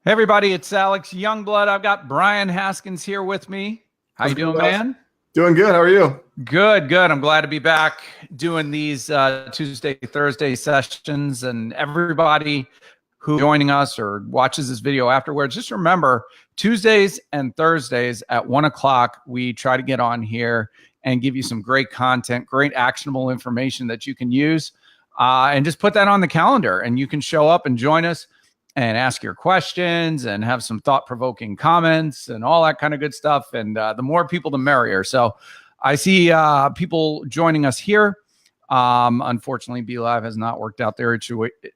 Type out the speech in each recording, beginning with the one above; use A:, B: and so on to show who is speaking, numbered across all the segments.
A: Hey everybody, it's Alex Youngblood. I've got Brian Haskins here with me. How
B: How's
A: you
B: it going,
A: doing,
B: guys?
A: man?
B: Doing good. How are you?
A: Good, good. I'm glad to be back doing these Tuesday, Thursday sessions. And everybody who joining us or watches this video afterwards, just remember Tuesdays and Thursdays at 1 o'clock, we try to get on here and give you some great content, great actionable information that you can use, and just put that on the calendar. And you can show up and join us and ask your questions and have some thought-provoking comments and all that kind of good stuff. And the more people, the merrier. So I see people joining us here. Unfortunately, BeLive has not worked out their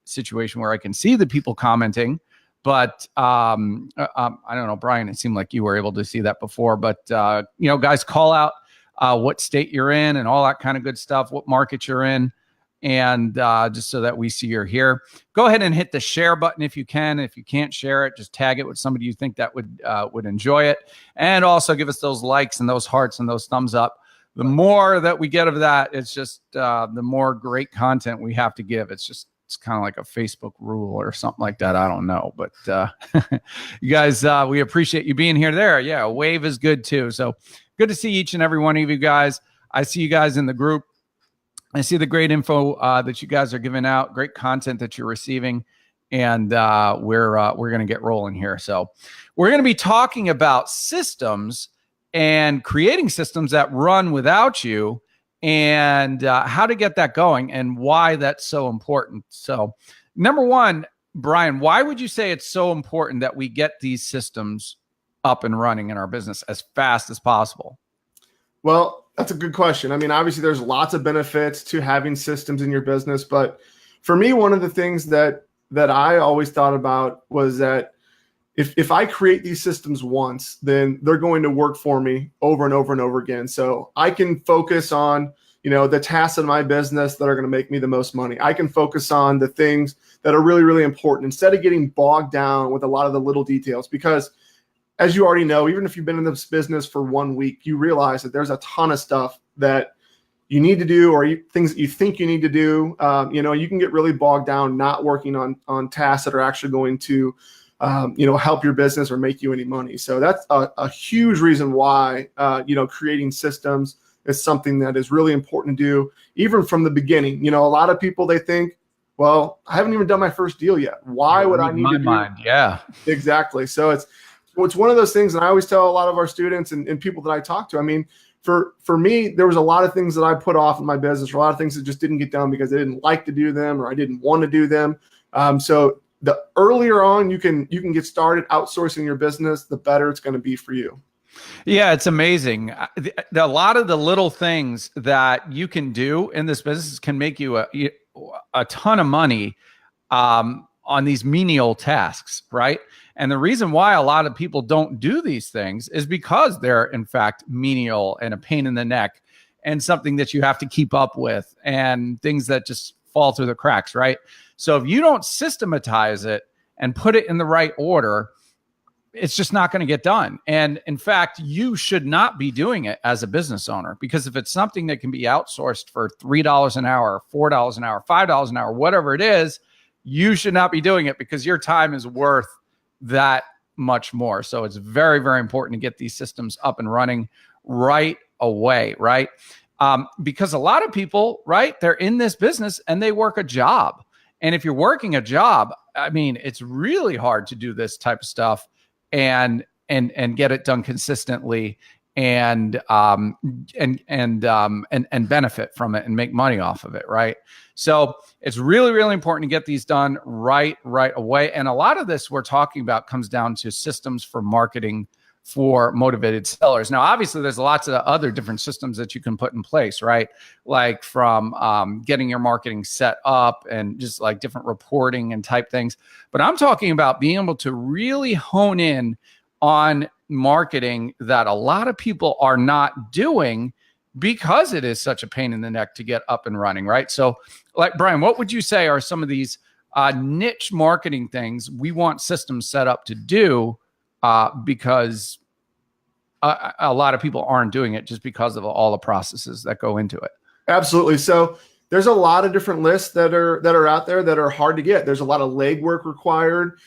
A: situation where I can see the people commenting. But I don't know, Brian, it seemed like you were able to see that before. But, guys, call out what state you're in and all that kind of good stuff, what market you're in. And just so that we see you're here, go ahead and hit the share button if you can. If you can't share it, just tag it with somebody you think that would enjoy it. And also give us those likes and those hearts and those thumbs up. The more that we get of that, it's just the more great content we have to give. It's kind of like a Facebook rule or something like that. I don't know. But you guys, we appreciate you being here. There. Yeah, a wave is good too. So good to see each and every one of you guys. I see you guys in the group. I see the great info that you guys are giving out, great content that you're receiving, and we're going to get rolling here. So we're going to be talking about systems and creating systems that run without you, and how to get that going and why that's so important. So number one, Brian, why would you say it's so important that we get these systems up and running in our business as fast as possible?
B: Well, that's a good question. I mean, obviously, there's lots of benefits to having systems in your business, but for me, one of the things that I always thought about was that if I create these systems once, then they're going to work for me over and over and over again. So I can focus on the tasks in my business that are going to make me the most money. I can focus on the things that are really, really important instead of getting bogged down with a lot of the little details, because as you already know, even if you've been in this business for 1 week, you realize that there's a ton of stuff that you need to do, or things that you think you need to do. You can get really bogged down not working on tasks that are actually going to, help your business or make you any money. So that's a huge reason why, creating systems is something that is really important to do, even from the beginning. A lot of people, they think, well, I haven't even done my first deal yet. Why would I need to do it?
A: Yeah,
B: exactly. So it's one of those things, and I always tell a lot of our students and people that I talk to, I mean, for me, there was a lot of things that I put off in my business, or a lot of things that just didn't get done because I didn't like to do them or I didn't want to do them. So the earlier on you can get started outsourcing your business, the better it's going to be for you.
A: Yeah, it's amazing. A lot of the little things that you can do in this business can make you a ton of money on these menial tasks, right? And the reason why a lot of people don't do these things is because they're, in fact, menial and a pain in the neck and something that you have to keep up with and things that just fall through the cracks, right? So if you don't systematize it and put it in the right order, it's just not going to get done. And in fact, you should not be doing it as a business owner, because if it's something that can be outsourced for $3 an hour, $4 an hour, $5 an hour, whatever it is, you should not be doing it, because your time is worth that much more. So it's very, very important to get these systems up and running right away, right? Because a lot of people, right, they're in this business and they work a job. And if you're working a job, I mean, it's really hard to do this type of stuff and get it done consistently and benefit from it and make money off of it, right? So it's really, really important to get these done right away. And a lot of this we're talking about comes down to systems for marketing for motivated sellers. Now, obviously, there's lots of other different systems that you can put in place, right? Like from getting your marketing set up and just like different reporting and type things. But I'm talking about being able to really hone in on marketing that a lot of people are not doing because it is such a pain in the neck to get up and running, right? So, like, Brian, what would you say are some of these niche marketing things we want systems set up to do because a lot of people aren't doing it just because of all the processes that go into it?
B: Absolutely. So there's a lot of different lists that are out there that are hard to get. There's a lot of legwork required.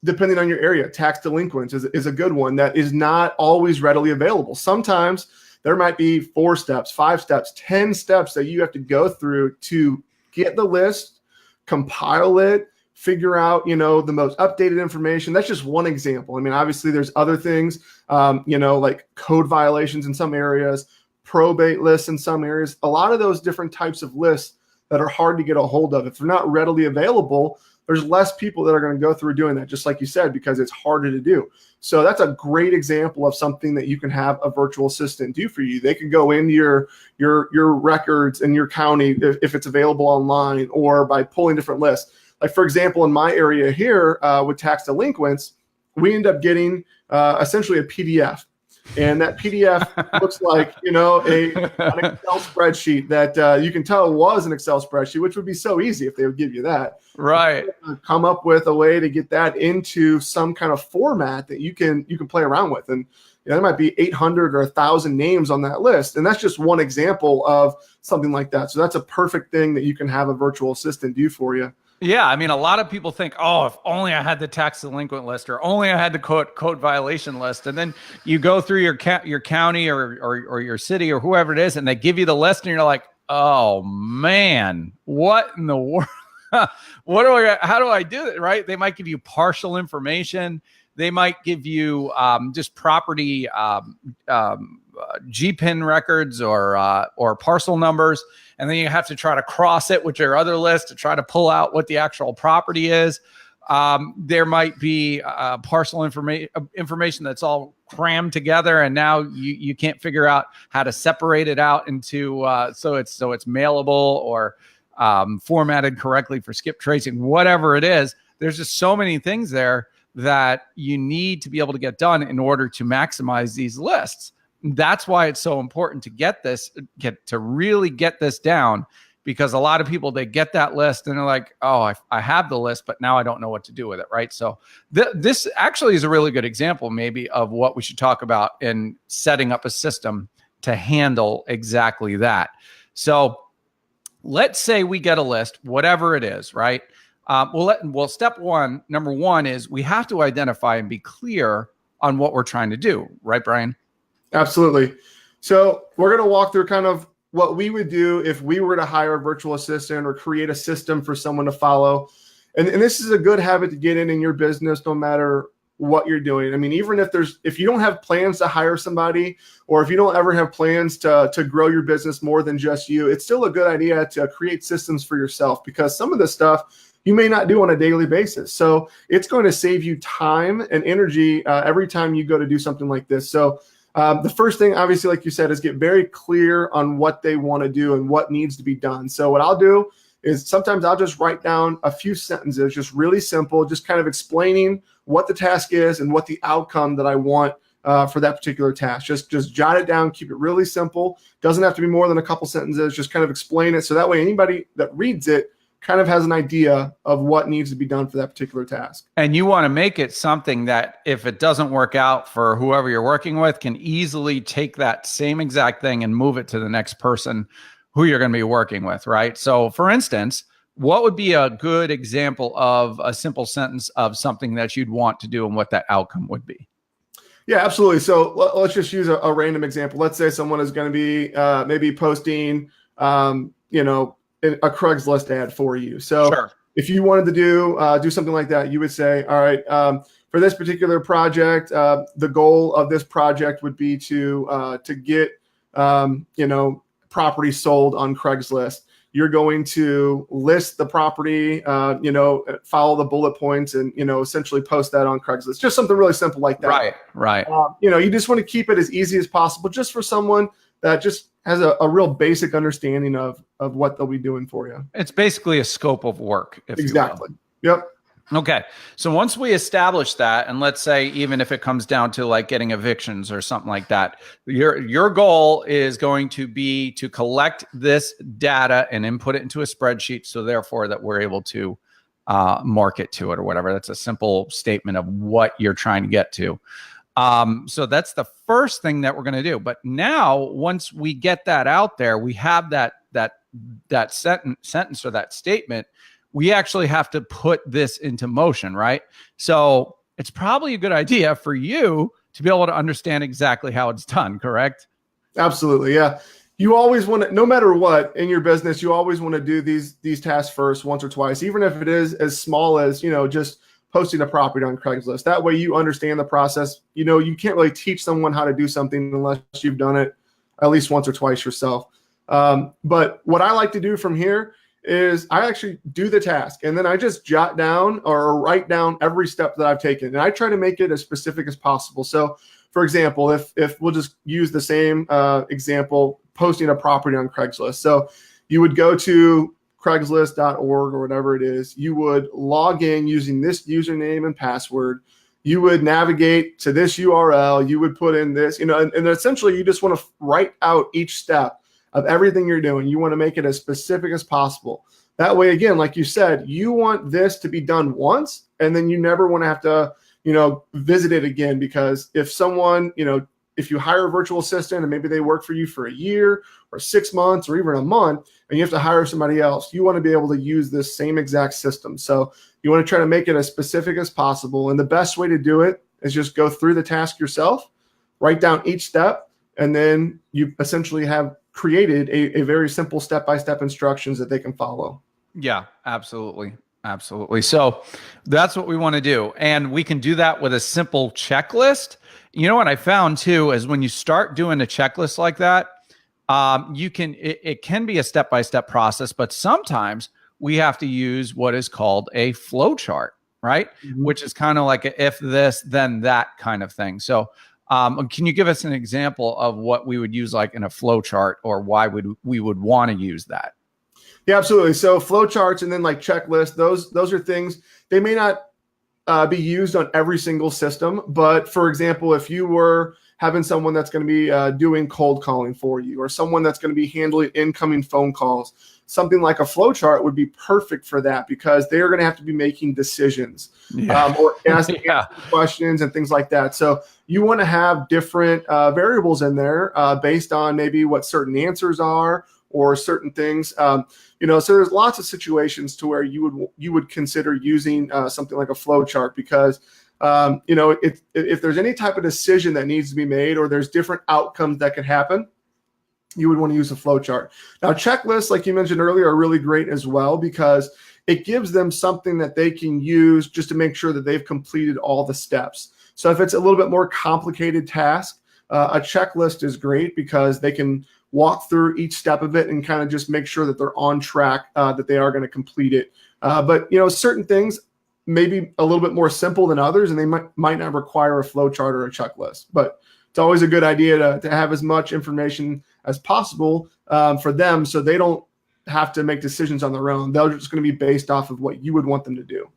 B: depending on your area, tax delinquents is a good one that is not always readily available. Sometimes there might be 4 steps, 5 steps, 10 steps that you have to go through to get the list, compile it, figure out, the most updated information. That's just one example. I mean, obviously there's other things, like code violations in some areas, probate lists in some areas, a lot of those different types of lists that are hard to get a hold of. If they're not readily available, there's less people that are going to go through doing that, just like you said, because it's harder to do. So that's a great example of something that you can have a virtual assistant do for you. They can go into your records in your county if it's available online, or by pulling different lists. Like, for example, in my area here with tax delinquents, we end up getting essentially a PDF. And that PDF looks like, an Excel spreadsheet that you can tell was an Excel spreadsheet, which would be so easy if they would give you that.
A: Right.
B: Come up with a way to get that into some kind of format that you can play around with. And there might be 800 or 1,000 names on that list. And that's just one example of something like that. So that's a perfect thing that you can have a virtual assistant do for you.
A: Yeah, I mean, a lot of people think, oh, if only I had the tax delinquent list, or only I had the code violation list. And then you go through your county or your city or whoever it is, and they give you the list, and you're like, oh man, what in the world? How do I do it? Right? They might give you partial information. They might give you just property GPIN records or parcel numbers. And then you have to try to cross it with your other list to try to pull out what the actual property is. There might be parcel information that's all crammed together, and now you can't figure out how to separate it out into so it's mailable or formatted correctly for skip tracing, whatever it is. There's just so many things there that you need to be able to get done in order to maximize these lists. That's why it's so important to really get this down, because a lot of people, they get that list and they're like, oh, I have the list, but now I don't know what to do with it. Right. So this actually is a really good example maybe of what we should talk about in setting up a system to handle exactly that. So let's say we get a list, whatever it is, right? Well, step one, number one is we have to identify and be clear on what we're trying to do. Right, Brian?
B: Absolutely. So we're going to walk through kind of what we would do if we were to hire a virtual assistant or create a system for someone to follow. And this is a good habit to get in your business, no matter what you're doing. I mean, even if you don't have plans to hire somebody, or if you don't ever have plans to grow your business more than just you, it's still a good idea to create systems for yourself, because some of this stuff you may not do on a daily basis. So it's going to save you time and energy every time you go to do something like this. So the first thing, obviously, like you said, is get very clear on what they want to do and what needs to be done. So what I'll do is sometimes I'll just write down a few sentences, just really simple, just kind of explaining what the task is and what the outcome that I want for that particular task. Just jot it down, keep it really simple. Doesn't have to be more than a couple sentences. Just kind of explain it, so that way anybody that reads it kind of has an idea of what needs to be done for that particular task.
A: And you want to make it something that if it doesn't work out for whoever you're working with, can easily take that same exact thing and move it to the next person who you're going to be working with, right? So for instance, what would be a good example of a simple sentence of something that you'd want to do and what that outcome would be?
B: Yeah, absolutely. So let's just use a random example. Let's say someone is going to be maybe posting, a Craigslist ad for you. So sure. If you wanted to do something like that, you would say, all right, for this particular project, the goal of this project would be to get, property sold on Craigslist. You're going to list the property, follow the bullet points and, essentially post that on Craigslist. Just something really simple like that.
A: Right.
B: You just want to keep it as easy as possible, just for someone that just has a real basic understanding of what they'll be doing for you.
A: It's basically a scope of work.
B: Exactly. Yep.
A: Okay. So once we establish that, and let's say even if it comes down to like getting evictions or something like that, your goal is going to be to collect this data and input it into a spreadsheet, so therefore that we're able to market to it or whatever. That's a simple statement of what you're trying to get to. So that's the first thing that we're going to do. But now, once we get that out there, we have that sentence or that statement. we actually have to put this into motion, right? So it's probably a good idea for you to be able to understand exactly how it's done, correct?
B: Absolutely. Yeah. You always want to, no matter what in your business, you always want to do these tasks first, once or twice, even if it is as small as, just posting a property on Craigslist. That way you understand the process. You can't really teach someone how to do something unless you've done it at least once or twice yourself. But what I like to do from here is I actually do the task, and then I just jot down or write down every step that I've taken. And I try to make it as specific as possible. So for example, if we'll just use the same example, posting a property on Craigslist. So you would go to Craigslist.org or whatever it is. You would log in using this username and password. You would navigate to this URL. You would put in this, and essentially you just want to write out each step of everything you're doing. You want to make it as specific as possible. That way, again, like you said, you want this to be done once, and then you never want to have to, visit it again. Because if someone, if you hire a virtual assistant and maybe they work for you for a year or 6 months or even a month, and you have to hire somebody else, you want to be able to use this same exact system. So you want to try to make it as specific as possible. And the best way to do it is just go through the task yourself, write down each step, and then you essentially have created a very simple step-by-step instructions that they can follow.
A: Yeah, absolutely. Absolutely. So that's what we want to do. And we can do that with a simple checklist. You know what I found too, is when you start doing a checklist like that, it can be a step-by-step process, but sometimes we have to use what is called a flow chart, right? Mm-hmm. Which is kind of like a if this, then that kind of thing. So can you give us an example of what we would use like in a flow chart, or why we would want to use that?
B: Yeah, absolutely. So flow charts and then like checklists, those are things, they may not be used on every single system. But for example, if you were having someone that's going to be doing cold calling for you, or someone that's going to be handling incoming phone calls, something like a flow chart would be perfect for that, because they're going to have to be making decisions or asking questions and things like that. So you want to have different variables in there based on maybe what certain answers are or certain things. So there's lots of situations to where you would consider using something like a flow chart, because if there's any type of decision that needs to be made, or there's different outcomes that could happen, you would want to use a flow chart. Now, checklists, like you mentioned earlier, are really great as well, because it gives them something that they can use just to make sure that they've completed all the steps. So if it's a little bit more complicated task, a checklist is great, because they can walk through each step of it and kind of just make sure that they're on track, that they are going to complete it. But certain things may be a little bit more simple than others, and they might not require a flow chart or a checklist. But it's always a good idea to have as much information as possible for them, so they don't have to make decisions on their own. They're just going to be based off of what you would want them to do.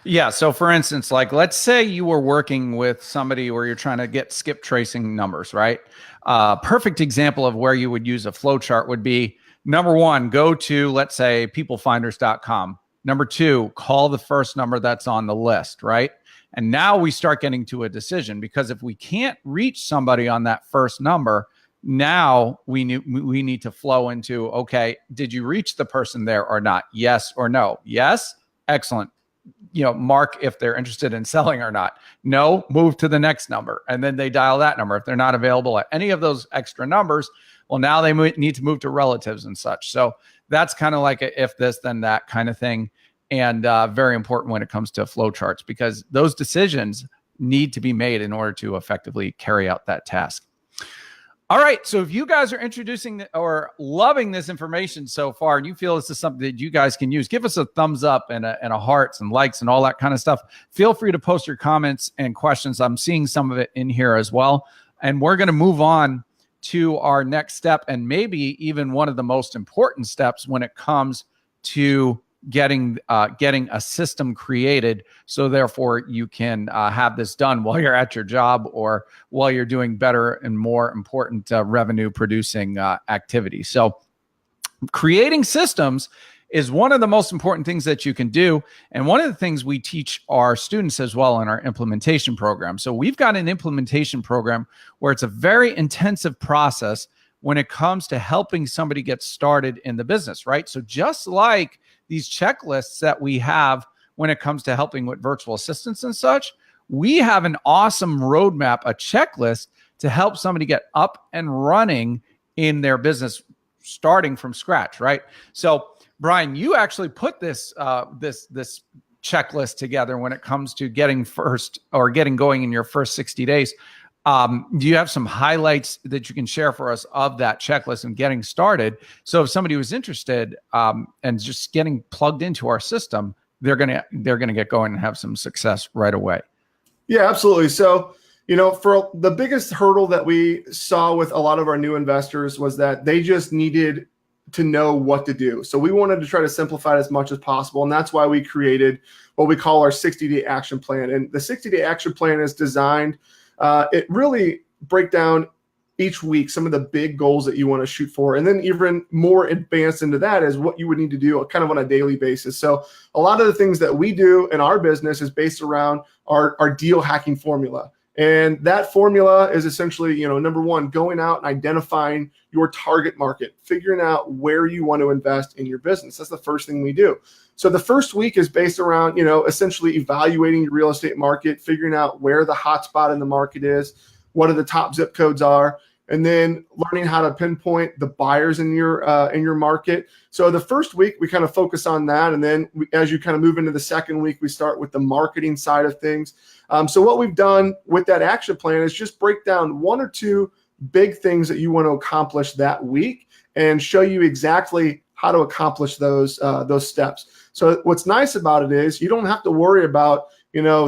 A: Yeah. So for instance, like let's say you were working with somebody where you're trying to get skip tracing numbers, right? Perfect example of where you would use a flow chart would be, number one, go to, let's say, peoplefinders.com. Number two, call the first number that's on the list, right? And now we start getting to a decision, because if we can't reach somebody on that first number, now we need to flow into, okay, did you reach the person there or not? Yes or no? Yes. Excellent. Mark if they're interested in selling or not. No, move to the next number. And then they dial that number. If they're not available at any of those extra numbers, well, now they need to move to relatives and such. So that's kind of like a if this, then that kind of thing. And very important when it comes to flow charts, because those decisions need to be made in order to effectively carry out that task. All right. So if you guys are introducing or loving this information so far, and you feel this is something that you guys can use, give us a thumbs up and a hearts and likes and all that kind of stuff. Feel free to post your comments and questions. I'm seeing some of it in here as well. And we're going to move on to our next step, and maybe even one of the most important steps when it comes to getting a system created, so therefore you can have this done while you're at your job or while you're doing better and more important revenue producing activities. So creating systems is one of the most important things that you can do, and one of the things we teach our students as well in our implementation program. So we've got an implementation program where it's a very intensive process when it comes to helping somebody get started in the business, right? So just like these checklists that we have when it comes to helping with virtual assistants and such, we have an awesome roadmap, a checklist to help somebody get up and running in their business starting from scratch, right? So Brian, you actually put this this checklist together when it comes to getting going in your first 60 days. Do you have some highlights that you can share for us of that checklist and getting started? So if somebody was interested and just getting plugged into our system, they're gonna get going and have some success right away.
B: Yeah, absolutely. So, for the biggest hurdle that we saw with a lot of our new investors was that they just needed to know what to do. So we wanted to try to simplify it as much as possible. And that's why we created what we call our 60-day action plan. And the 60-day action plan is designed, it really break down each week some of the big goals that you want to shoot for. And then even more advanced into that is what you would need to do kind of on a daily basis. So a lot of the things that we do in our business is based around our deal hacking formula. And that formula is essentially, number one, going out and identifying your target market, figuring out where you want to invest in your business. That's the first thing we do. So the first week is based around, essentially evaluating your real estate market, figuring out where the hot spot in the market is, what are the top zip codes are, and then learning how to pinpoint the buyers in your market. So the first week we kind of focus on that, and then as you kind of move into the second week, we start with the marketing side of things. So what we've done with that action plan is just break down one or two big things that you want to accomplish that week and show you exactly how to accomplish those steps. So what's nice about it is you don't have to worry about,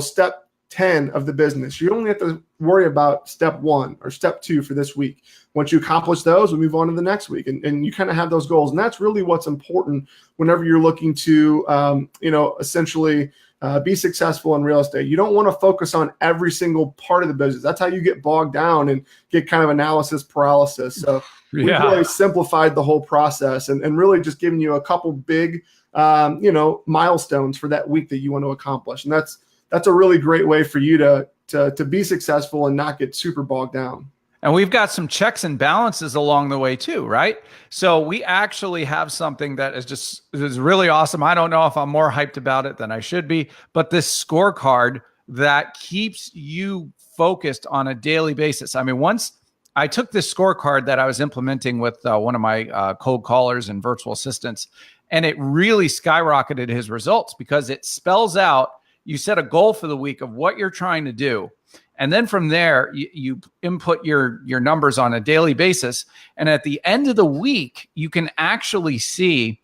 B: step 10 of the business. You only have to worry about step 1 or step 2 for this week. Once you accomplish those, we move on to the next week, and you kind of have those goals. And that's really what's important whenever you're looking to, essentially be successful in real estate. You don't want to focus on every single part of the business. That's how you get bogged down and get kind of analysis paralysis. So we've really simplified the whole process and really just giving you a couple big, milestones for that week that you want to accomplish. And that's a really great way for you to be successful and not get super bogged down.
A: And we've got some checks and balances along the way too, right? So we actually have something that is really awesome. I don't know if I'm more hyped about it than I should be, but this scorecard that keeps you focused on a daily basis. I mean, once I took this scorecard that I was implementing with one of my cold callers and virtual assistants, and it really skyrocketed his results because it spells out, you set a goal for the week of what you're trying to do. And then from there, you input your numbers on a daily basis. And at the end of the week, you can actually see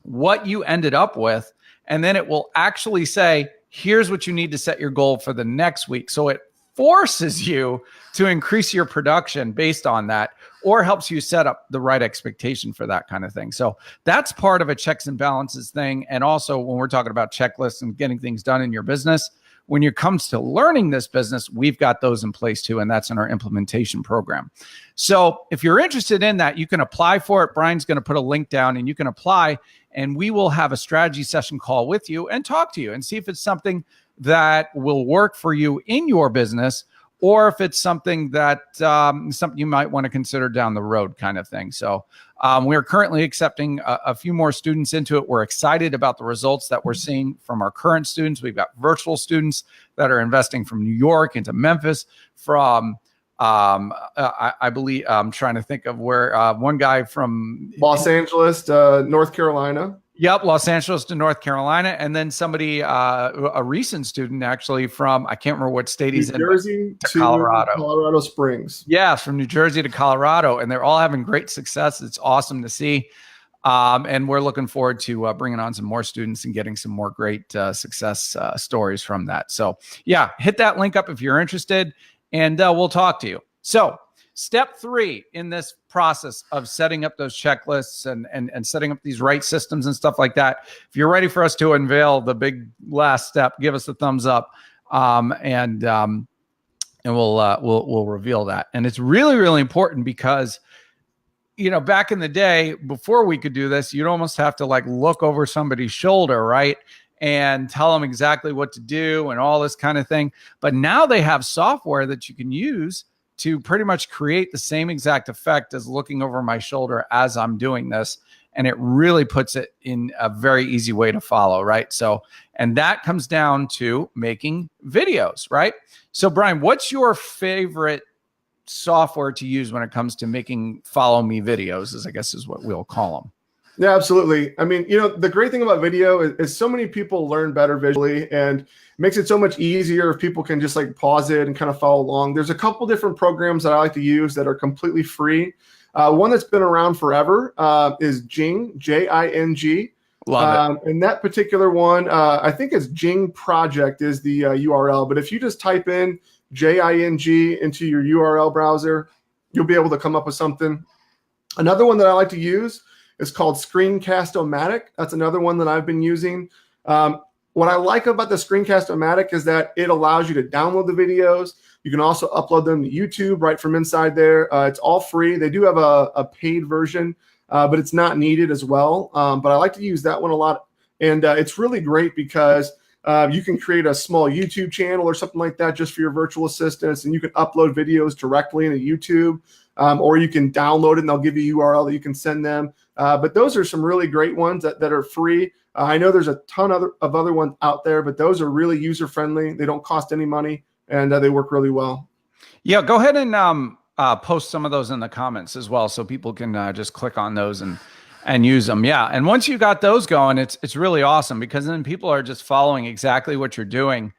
A: what you ended up with. And then it will actually say, here's what you need to set your goal for the next week. So it forces you to increase your production based on that, or helps you set up the right expectation for that kind of thing. So that's part of a checks and balances thing. And also when we're talking about checklists and getting things done in your business, when it comes to learning this business, we've got those in place too, and that's in our implementation program. So if you're interested in that, you can apply for it. Brian's going to put a link down and you can apply, and we will have a strategy session call with you and talk to you and see if it's something that will work for you in your business, or if it's something that something you might want to consider down the road kind of thing. So we're currently accepting a few more students into it. We're excited about the results that we're seeing from our current students. We've got virtual students that are investing from New York into Memphis, from I believe, I'm trying to think of where, one guy from
B: Los Angeles to North Carolina.
A: Yep, Los Angeles to North Carolina, and then somebody, a recent student actually from, I can't remember what state he's in.
B: New Jersey to Colorado Springs. Yeah,
A: from New Jersey to Colorado, and they're all having great success. It's awesome to see, and we're looking forward to bringing on some more students and getting some more great success stories from that. So yeah, hit that link up if you're interested, and we'll talk to you. So step 3 in this process of setting up those checklists and setting up these right systems and stuff like that. If you're ready for us to unveil the big last step, give us a thumbs up, and we'll reveal that. And it's really, really important because, back in the day, before we could do this, you'd almost have to look over somebody's shoulder, right? And tell them exactly what to do and all this kind of thing. But now they have software that you can use to pretty much create the same exact effect as looking over my shoulder as I'm doing this. and it really puts it in a very easy way to follow, right? So, and that comes down to making videos, right? So Brian, what's your favorite software to use when it comes to making follow me videos, I guess is what we'll call them?
B: Yeah, absolutely. I mean, the great thing about video is so many people learn better visually, and it makes it so much easier if people can just like pause it and kind of follow along. There's a couple different programs that I like to use that are completely free. One that's been around forever is Jing, Jing.
A: Love it.
B: And that particular one, I think it's Jing Project is the URL. But if you just type in Jing into your URL browser, you'll be able to come up with something. Another one that I like to use is called Screencast-O-Matic. That's another one that I've been using. What I like about the Screencast-O-Matic is that it allows you to download the videos. You can also upload them to YouTube right from inside there. It's all free. They do have a paid version, but it's not needed as well. But I like to use that one a lot. And it's really great because you can create a small YouTube channel or something like that just for your virtual assistants, and you can upload videos directly into YouTube, or you can download it and they'll give you a URL that you can send them. But those are some really great ones that are free. I know there's a ton of other ones out there, but those are really user-friendly. They don't cost any money, and they work really well.
A: Yeah, go ahead and post some of those in the comments as well, so people can just click on those and use them. Yeah, and once you got those going, it's really awesome, because then people are just following exactly what you're doing,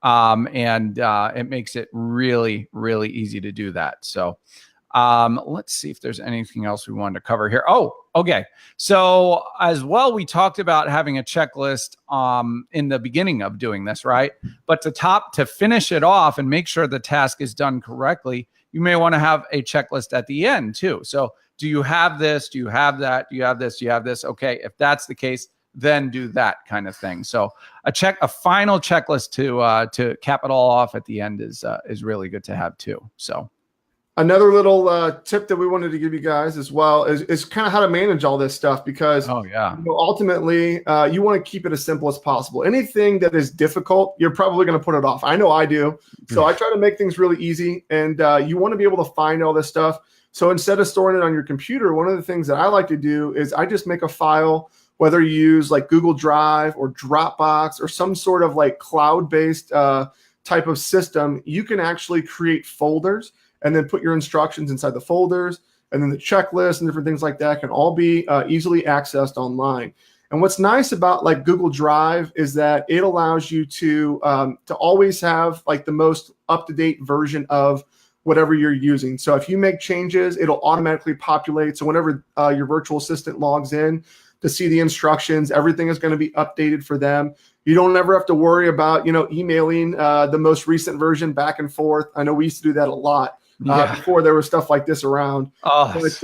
A: and it makes it really, really easy to do that. So let's see if there's anything else we wanted to cover here. Oh, okay. So as well, we talked about having a checklist in the beginning of doing this, right? But to finish it off and make sure the task is done correctly, you may want to have a checklist at the end too. So do you have this? Do you have that? Do you have this? Do you have this? Okay. If that's the case, then do that kind of thing. So a final checklist to cap it all off at the end is really good to have too. So
B: another little tip that we wanted to give you guys as well is kind of how to manage all this stuff, because ultimately you want to keep it as simple as possible. Anything that is difficult, you're probably going to put it off. I know I do. So I try to make things really easy, and you want to be able to find all this stuff. So instead of storing it on your computer, one of the things that I like to do is I just make a file, whether you use like Google Drive or Dropbox or some sort of like cloud-based type of system. You can actually create folders and then put your instructions inside the folders, and then the checklist and different things like that can all be easily accessed online. And what's nice about like Google Drive is that it allows you to always have like the most up-to-date version of whatever you're using. So if you make changes, it'll automatically populate. So whenever your virtual assistant logs in to see the instructions, everything is going to be updated for them. You don't ever have to worry about, emailing the most recent version back and forth. I know we used to do that a lot. Before there was stuff like this around. But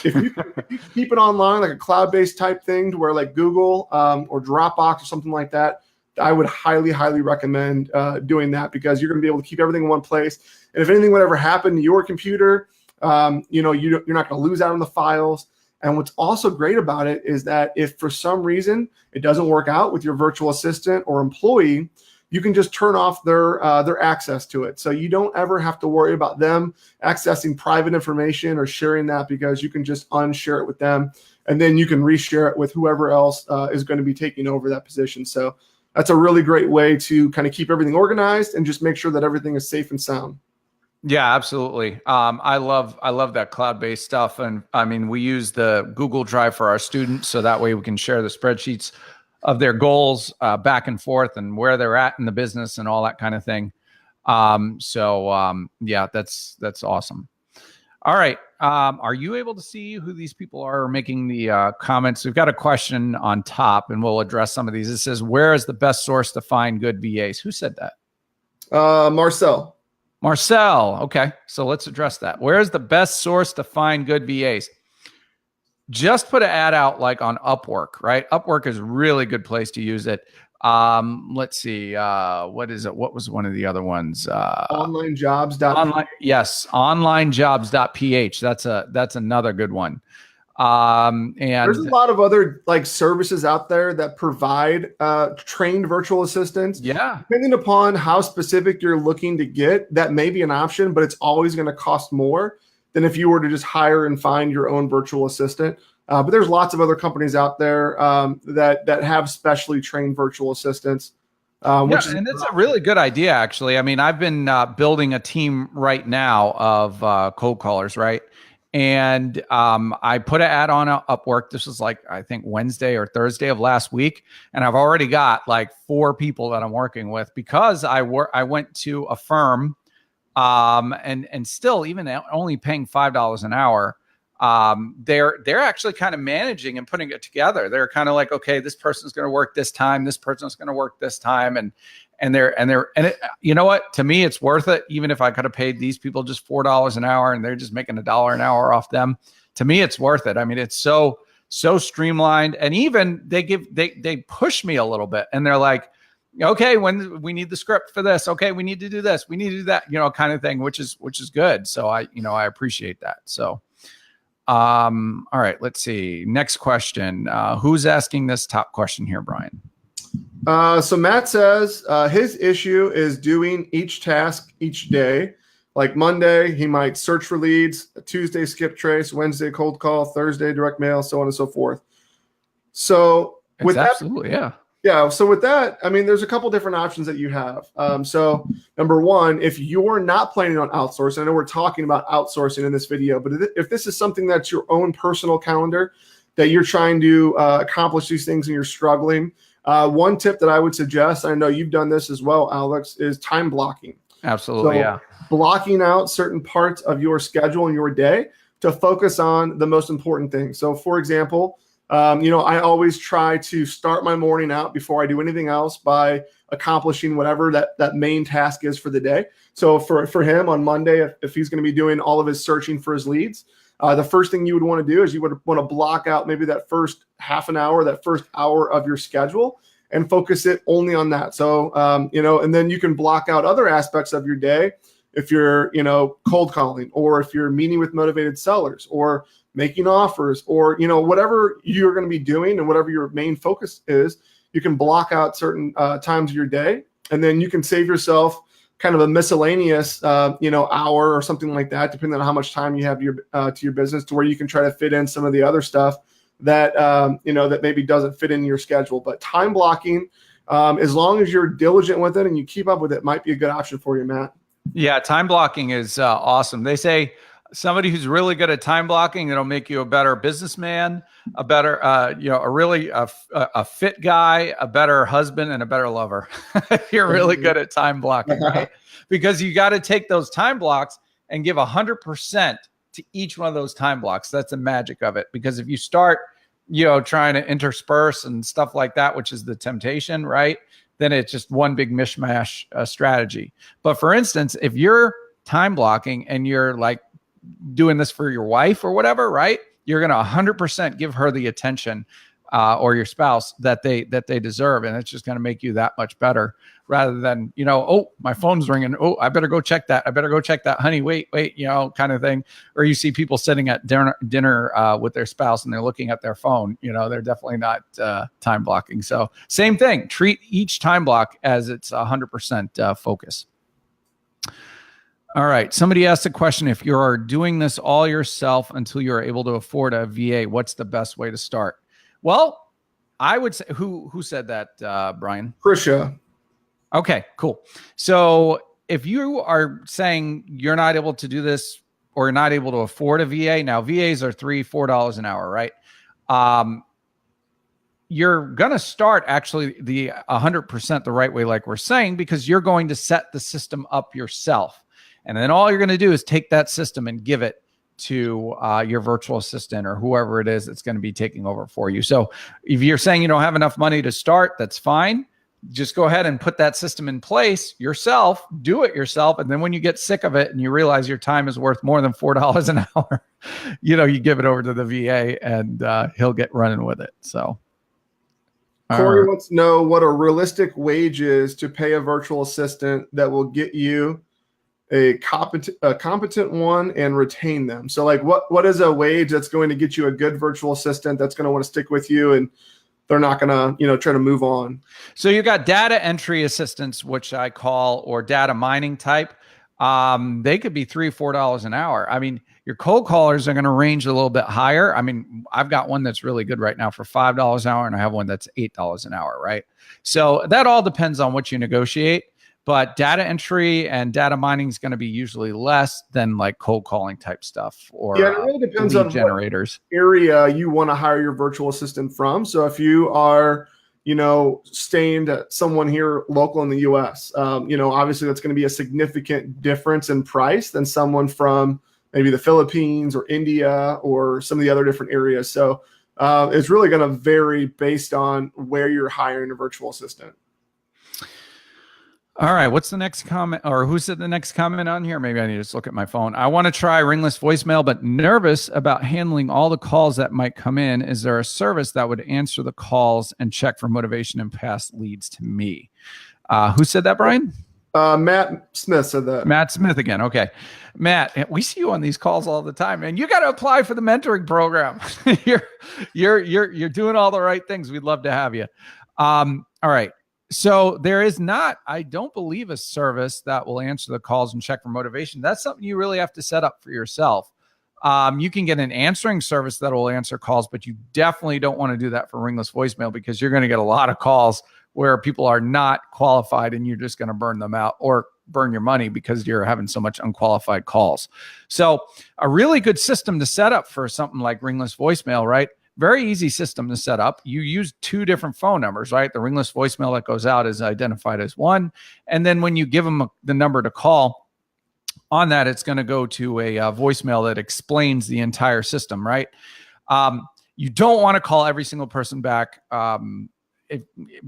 B: if you keep it online, like a cloud-based type thing, to where like Google or Dropbox or something like that, I would highly, highly recommend doing that, because you're going to be able to keep everything in one place. And if anything would ever happen to your computer, you're not going to lose out on the files. And what's also great about it is that if for some reason it doesn't work out with your virtual assistant or employee, you can just turn off their access to it. So you don't ever have to worry about them accessing private information or sharing that, because you can just unshare it with them, and then you can reshare it with whoever else is going to be taking over that position. So that's a really great way to kind of keep everything organized and just make sure that everything is safe and sound.
A: Yeah, absolutely. I love that cloud-based stuff. And I mean, we use the Google Drive for our students, so that way we can share the spreadsheets of their goals back and forth, and where they're at in the business and all that kind of thing. Yeah, that's awesome. All right. Are you able to see who these people are making the comments? We've got a question on top, and we'll address some of these. It says, where is the best source to find good VAs? Who said that?
B: Marcel.
A: Okay. So let's address that. Where is the best source to find good VAs? Just put an ad out like on Upwork, right? Upwork is a really good place to use it. Let's see. What is it? What was one of the other ones?
B: Onlinejobs.ph.
A: Yes, onlinejobs.ph. That's another good one. And
B: there's a lot of other like services out there that provide trained virtual assistants.
A: Yeah.
B: Depending upon how specific you're looking to get, that may be an option, but it's always going to cost more than if you were to just hire and find your own virtual assistant. But there's lots of other companies out there that have specially trained virtual assistants.
A: And it's a really good idea, actually. I mean, I've been building a team right now of cold callers, right? And I put an ad on Upwork. This was like, I think Wednesday or Thursday of last week. And I've already got like 4 people that I'm working with because I went to a firm and still even only paying $5 an hour. They're actually kind of managing and putting it together. They're kind of like, okay, this person's going to work this time. This person's going to work this time. And you know what, to me, it's worth it. Even if I could have paid these people just $4 an hour and they're just making $1 an hour off them, to me, it's worth it. I mean, it's so streamlined. And even they push me a little bit and they're like, okay, when we need the script for this, okay, we need to do this, we need to do that, kind of thing, which is good. So I appreciate that. So, all right, let's see. Next question. Who's asking this top question here, Brian?
B: So Matt says his issue is doing each task each day. Like Monday, he might search for leads, Tuesday, skip trace, Wednesday, cold call, Thursday, direct mail, so on and so forth. So with
A: absolutely,
B: that, yeah. So with that, I mean, there's a couple different options that you have. So number one, if you're not planning on outsourcing, I know we're talking about outsourcing in this video, but if this is something that's your own personal calendar, that you're trying to accomplish these things and you're struggling, one tip that I would suggest, I know you've done this as well, Alex, is time blocking.
A: Absolutely,
B: so
A: yeah.
B: Blocking out certain parts of your schedule and your day to focus on the most important things. So for example, I always try to start my morning out before I do anything else by accomplishing whatever that main task is for the day. So for him on Monday, if he's going to be doing all of his searching for his leads, the first thing you would want to do is you would want to block out maybe that first half an hour, that first hour of your schedule and focus it only on that. So, and then you can block out other aspects of your day. If you're, cold calling, or if you're meeting with motivated sellers, or making offers, or, whatever you're going to be doing and whatever your main focus is, you can block out certain times of your day, and then you can save yourself kind of a miscellaneous, hour or something like that, depending on how much time you have to your business, to where you can try to fit in some of the other stuff that, that maybe doesn't fit in your schedule. But time blocking, as long as you're diligent with it and you keep up with it, might be a good option for you, Matt.
A: Yeah, time blocking is awesome. They say somebody who's really good at time blocking, it'll make you a better businessman, a better, a fit guy, a better husband, and a better lover. You're really good at time blocking, right? Because you got to take those time blocks and give 100% to each one of those time blocks. That's the magic of it. Because if you start, trying to intersperse and stuff like that, which is the temptation, right? Then it's just one big mishmash strategy. But for instance, if you're time blocking and you're like doing this for your wife or whatever, right? You're going to 100% give her the attention or your spouse that they deserve. And it's just going to make you that much better rather than, oh, my phone's ringing. Oh, I better go check that. Honey, wait, kind of thing. Or you see people sitting at dinner with their spouse and they're looking at their phone, they're definitely not time blocking. So same thing, treat each time block as it's 100% focus. All right. Somebody asked a question. If you're doing this all yourself until you're able to afford a VA, what's the best way to start? Well, I would say, who said that, Brian?
B: Krisha.
A: Okay, cool. So if you are saying you're not able to do this or you're not able to afford a VA, now VAs are $3-4 an hour, right? You're going to start actually the 100% the right way, like we're saying, because you're going to set the system up yourself. And then all you're going to do is take that system and give it to your virtual assistant or whoever it is that's going to be taking over for you. So if you're saying you don't have enough money to start, that's fine. Just go ahead and put that system in place yourself, do it yourself. And then when you get sick of it and you realize your time is worth more than $4 an hour, you give it over to the VA and he'll get running with it. So
B: Corey wants to know what a realistic wage is to pay a virtual assistant that will get you a competent one and retain them. So like what is a wage that's going to get you a good virtual assistant that's going to want to stick with you and they're not going to, try to move on?
A: So you got data entry assistants, which I call, or data mining type. They could be $3-4 an hour. I mean, Your cold callers are going to range a little bit higher. I mean, I've got one that's really good right now for $5 an hour, and I have one that's $8 an hour, right? So that all depends on what you negotiate. But data entry and data mining is going to be usually less than like cold calling type stuff or
B: Yeah, it really depends
A: lead
B: on
A: generators.
B: what area you want to hire your virtual assistant from. So if you are, staying at someone here local in the U.S., obviously that's going to be a significant difference in price than someone from maybe the Philippines or India or some of the other different areas. So it's really going to vary based on where you're hiring a virtual assistant.
A: All right. What's the next comment, or who said the next comment on here? Maybe I need to just look at my phone. I want to try ringless voicemail, but nervous about handling all the calls that might come in. Is there a service that would answer the calls and check for motivation and pass leads to me? Who said that, Brian?
B: Matt Smith said that.
A: Matt Smith again. Okay. Matt, we see you on these calls all the time, man. You got to apply for the mentoring program. you're doing all the right things. We'd love to have you. All right. So there is not, I don't believe, a service that will answer the calls and check for motivation. That's something you really have to set up for yourself. You can get an answering service that will answer calls, but you definitely don't want to do that for ringless voicemail, because you're going to get a lot of calls where people are not qualified and you're just going to burn them out or burn your money because you're having so much unqualified calls. So a really good system to set up for something like ringless voicemail, right? Very easy system to set up. You use 2 different phone numbers, right? The ringless voicemail that goes out is identified as one. And then when you give them the number to call on that, it's going to go to a voicemail that explains the entire system, right? You don't want to call every single person back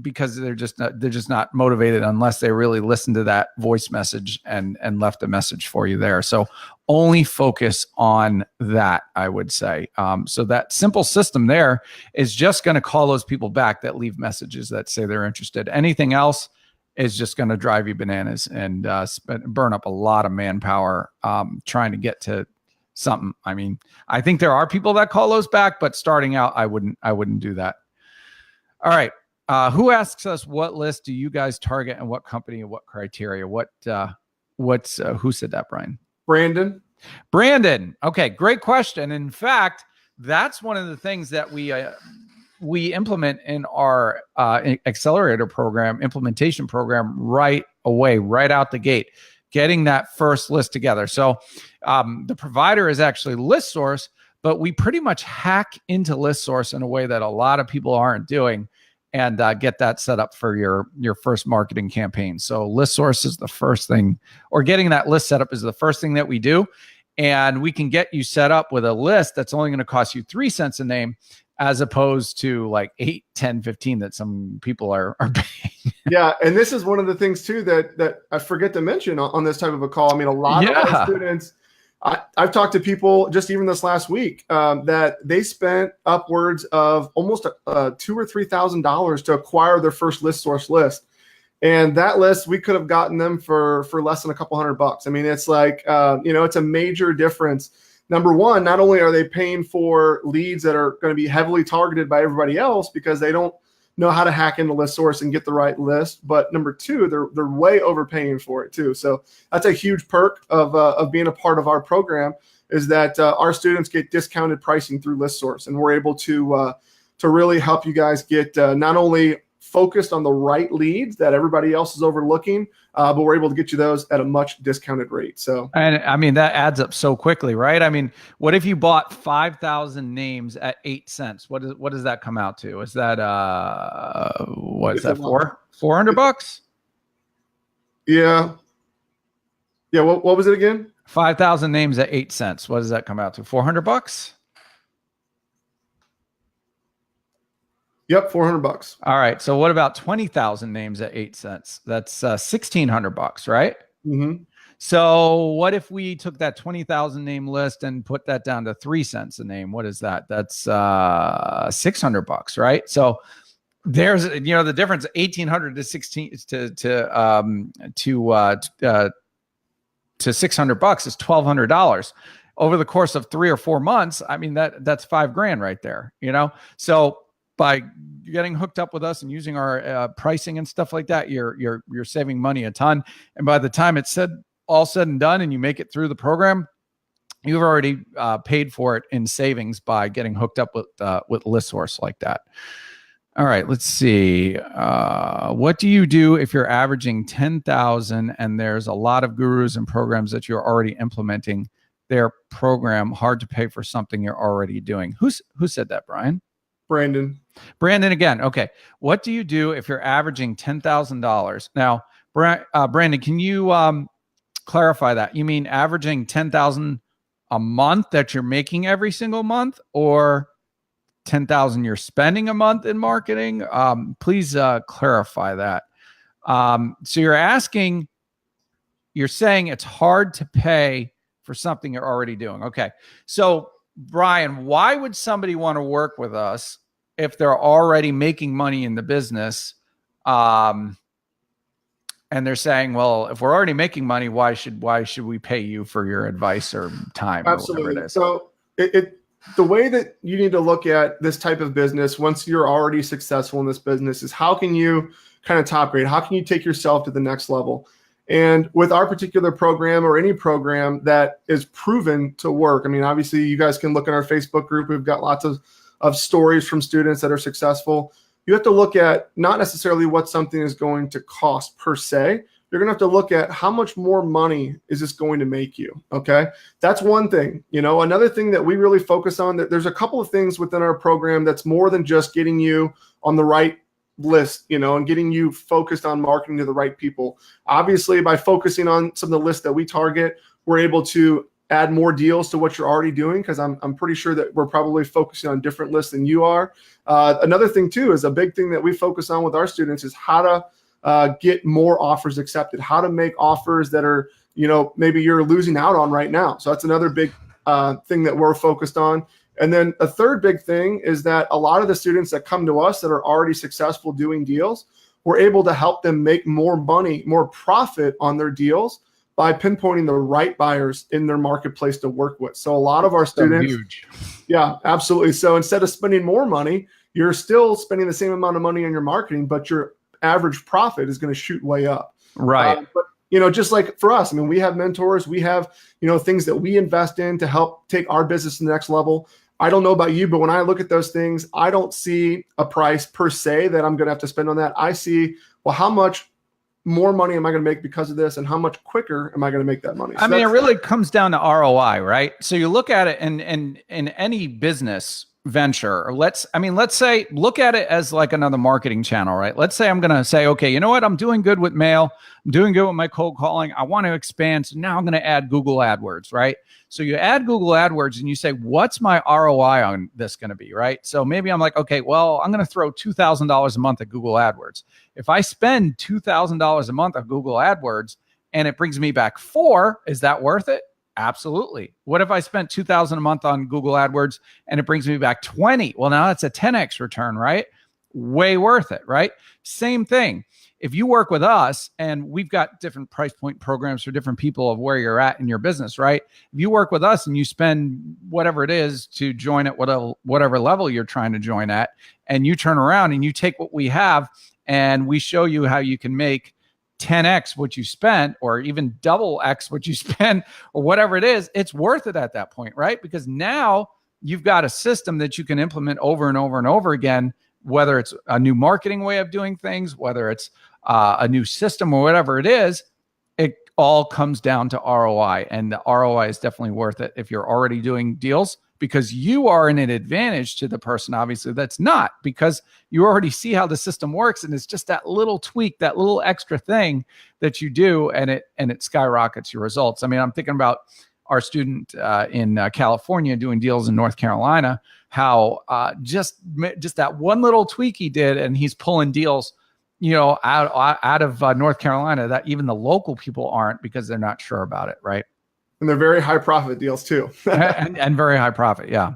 A: because they're just not motivated unless they really listen to that voice message and left a message for you there. So only focus on that, I would say. So that simple system there is just going to call those people back that leave messages that say they're interested. Anything else is just going to drive you bananas and burn up a lot of manpower trying to get to something. I mean, I think there are people that call those back, but starting out, I wouldn't do that. All right. Who asks us, what list do you guys target and what company and what criteria? Who said that, Brian? Brandon. Okay. Great question. In fact, that's one of the things that we implement in our accelerator program, implementation program right away, right out the gate, getting that first list together. So the provider is actually ListSource, but we pretty much hack into ListSource in a way that a lot of people aren't doing, and get that set up for your first marketing campaign. So ListSource is the first thing, or getting that list set up is the first thing that we do. And we can get you set up with a list that's only going to cost you 3 cents a name, as opposed to like 8, 10, 15 that some people are paying.
B: Yeah. And this is one of the things too, that I forget to mention on this type of a call. I mean, a lot of our students, I've talked to people just even this last week that they spent upwards of almost $2,000 or $3,000 to acquire their first ListSource list. And that list, we could have gotten them for less than a couple $100. I mean, it's like, it's a major difference. Number one, not only are they paying for leads that are going to be heavily targeted by everybody else because they don't know how to hack into ListSource and get the right list, but number two, they're way overpaying for it too. So that's a huge perk of being a part of our program, is that our students get discounted pricing through ListSource, and we're able to really help you guys get not only focused on the right leads that everybody else is overlooking, but we're able to get you those at a much discounted rate. So, and
A: I mean, that adds up so quickly, right? I mean, what if you bought 5,000 names at 8 cents? What does that come out to? Is that what is that for? $400?
B: Yeah. What was it again?
A: 5,000 names at 8 cents. What does that come out to? $400?
B: Yep, $400.
A: All right. So what about 20,000 names at 8 cents? That's $1,600, right?
B: Mm-hmm.
A: So what if we took that 20,000 name list and put that down to 3 cents a name? What is that? That's $600, right? So there's the difference. 1,800 to 16 to $600 is $1,200 over the course of 3 or 4 months. I mean, that's $5,000 right there. So by getting hooked up with us and using our pricing and stuff like that, you're saving money a ton. And by the time it's all said and done, and you make it through the program, you've already paid for it in savings by getting hooked up with ListSource like that. All right, let's see. What do you do if you're averaging 10,000 and there's a lot of gurus and programs that you're already implementing their program? Hard to pay for something you're already doing. Who said that, Brian?
B: Brandon.
A: Brandon again. Okay. What do you do if you're averaging $10,000? Now, Brandon, can you clarify that? You mean averaging 10,000 a month that you're making every single month, or 10,000 you're spending a month in marketing? Please clarify that. So you're saying it's hard to pay for something you're already doing. Okay. So Brian, why would somebody want to work with us if they're already making money in the business? And they're saying, well, if we're already making money, why should we pay you for your advice or time?
B: Absolutely.
A: Or whatever it is?
B: So the way that you need to look at this type of business, once you're already successful in this business, is how can you kind of top grade? How can you take yourself to the next level? And with our particular program, or any program that is proven to work, I mean, obviously you guys can look at our Facebook group. We've got lots of stories from students that are successful. You have to look at not necessarily what something is going to cost per se. You're going to have to look at how much more money is this going to make you. Okay. That's one thing. Another thing that we really focus on, that there's a couple of things within our program that's more than just getting you on the right list, and getting you focused on marketing to the right people. Obviously, by focusing on some of the lists that we target, we're able to add more deals to what you're already doing, because I'm pretty sure that we're probably focusing on different lists than you are. Another thing too is a big thing that we focus on with our students is how to get more offers accepted, how to make offers that are, maybe you're losing out on right now. So that's another big thing that we're focused on. And then a third big thing is that a lot of the students that come to us that are already successful doing deals, we're able to help them make more money, more profit on their deals by pinpointing the right buyers in their marketplace to work with. So a lot of our students,
A: huge.
B: Yeah, absolutely. So instead of spending more money, you're still spending the same amount of money on your marketing, but your average profit is going to shoot way up.
A: Right.
B: But just like for us, I mean, we have mentors, we have, things that we invest in to help take our business to the next level. I don't know about you, but when I look at those things, I don't see a price per se that I'm going to have to spend on that. I see, well, how much more money am I going to make because of this, and how much quicker am I going to make that money? So
A: I mean, it really comes down to ROI, right? So you look at it in any business venture, or let's say, look at it as like another marketing channel, right? Let's say I'm going to say, okay, you know what? I'm doing good with mail. I'm doing good with my cold calling. I want to expand. So now I'm going to add Google AdWords, right? So you add Google AdWords and you say, what's my ROI on this going to be, right? So maybe I'm like, okay, well, I'm going to throw $2,000 a month at Google AdWords. If I spend $2,000 a month on Google AdWords and it brings me back 4, is that worth it? Absolutely. What if I spent $2,000 a month on Google AdWords and it brings me back 20? Well, now that's a 10x return, right? Way worth it, right? Same thing. If you work with us, and we've got different price point programs for different people of where you're at in your business, right? If you work with us and you spend whatever it is to join at whatever level you're trying to join at, and you turn around and you take what we have and we show you how you can make 10x what you spent, or even double X what you spend, or whatever it is, it's worth it at that point, right? Because now you've got a system that you can implement over and over and over again, whether it's a new marketing way of doing things, whether it's a new system or whatever it is. It all comes down to ROI, and the ROI is definitely worth it if you're already doing deals, because you are in an advantage to the person, obviously, that's not, because you already see how the system works, and it's just that little tweak, that little extra thing that you do, and it skyrockets your results. I mean, I'm thinking about our student in California doing deals in North Carolina, how just that one little tweak he did, and he's pulling deals, out of North Carolina that even the local people aren't, because they're not sure about it, right?
B: And they're very high profit deals too.
A: and very high profit, yeah.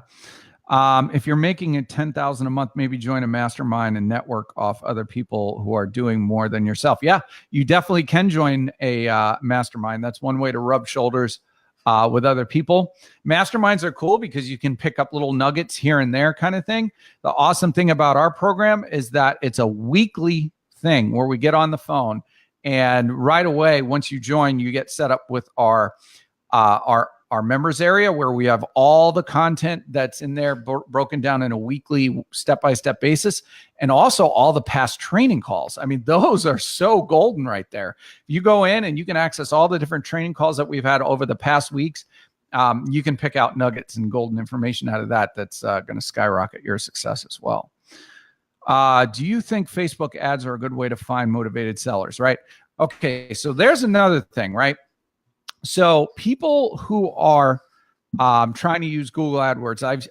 A: If you're making it $10,000 a month, maybe join a mastermind and network off other people who are doing more than yourself. Yeah, you definitely can join a mastermind. That's one way to rub shoulders with other people. Masterminds are cool because you can pick up little nuggets here and there, kind of thing. The awesome thing about our program is that it's a weekly thing where we get on the phone, and right away, once you join, you get set up with our our members area where we have all the content that's in there broken down in a weekly step-by-step basis, and also all the past training calls. I mean, those are so golden right there. You go in and you can access all the different training calls that we've had over the past weeks. You can pick out nuggets and golden information out of that that's going to skyrocket your success as well. Do you think Facebook ads are a good way to find motivated sellers, right? Okay, so there's another thing, right? So people who are trying to use Google AdWords,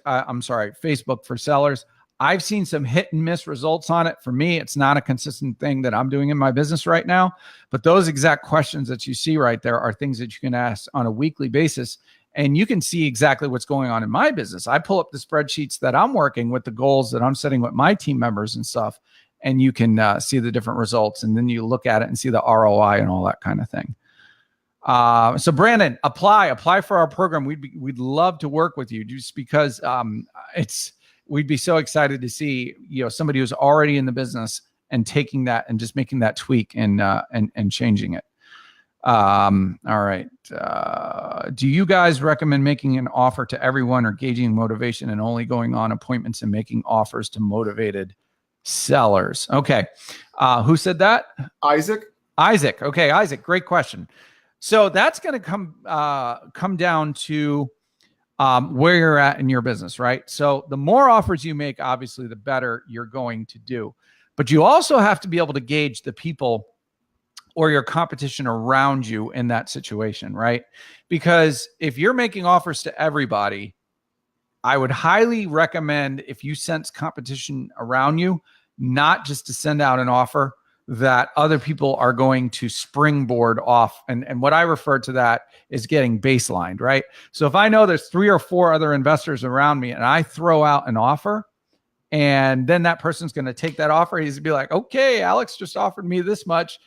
A: Facebook for sellers, I've seen some hit and miss results on it. For me, it's not a consistent thing that I'm doing in my business right now. But those exact questions that you see right there are things that you can ask on a weekly basis. And you can see exactly what's going on in my business. I pull up the spreadsheets that I'm working with, the goals that I'm setting with my team members and stuff. And you can see the different results. And then you look at it and see the ROI and all that kind of thing. So Brandon, apply for our program. We'd love to work with you just because we'd be so excited to see, somebody who's already in the business and taking that and just making that tweak and changing it. All right. Do you guys recommend making an offer to everyone or gauging motivation and only going on appointments and making offers to motivated sellers? Okay. Who said that?
B: Isaac.
A: Okay. Isaac, great question. So that's going to come down to where you're at in your business, right? So the more offers you make, obviously, the better you're going to do. But you also have to be able to gauge the people or your competition around you in that situation, right? Because if you're making offers to everybody, I would highly recommend, if you sense competition around you, not just to send out an offer that other people are going to springboard off. And what I refer to that is getting baselined, right? So if I know there's 3 or 4 other investors around me and I throw out an offer, and then that person's going to take that offer, he's going to be like, okay, Alex just offered me this much.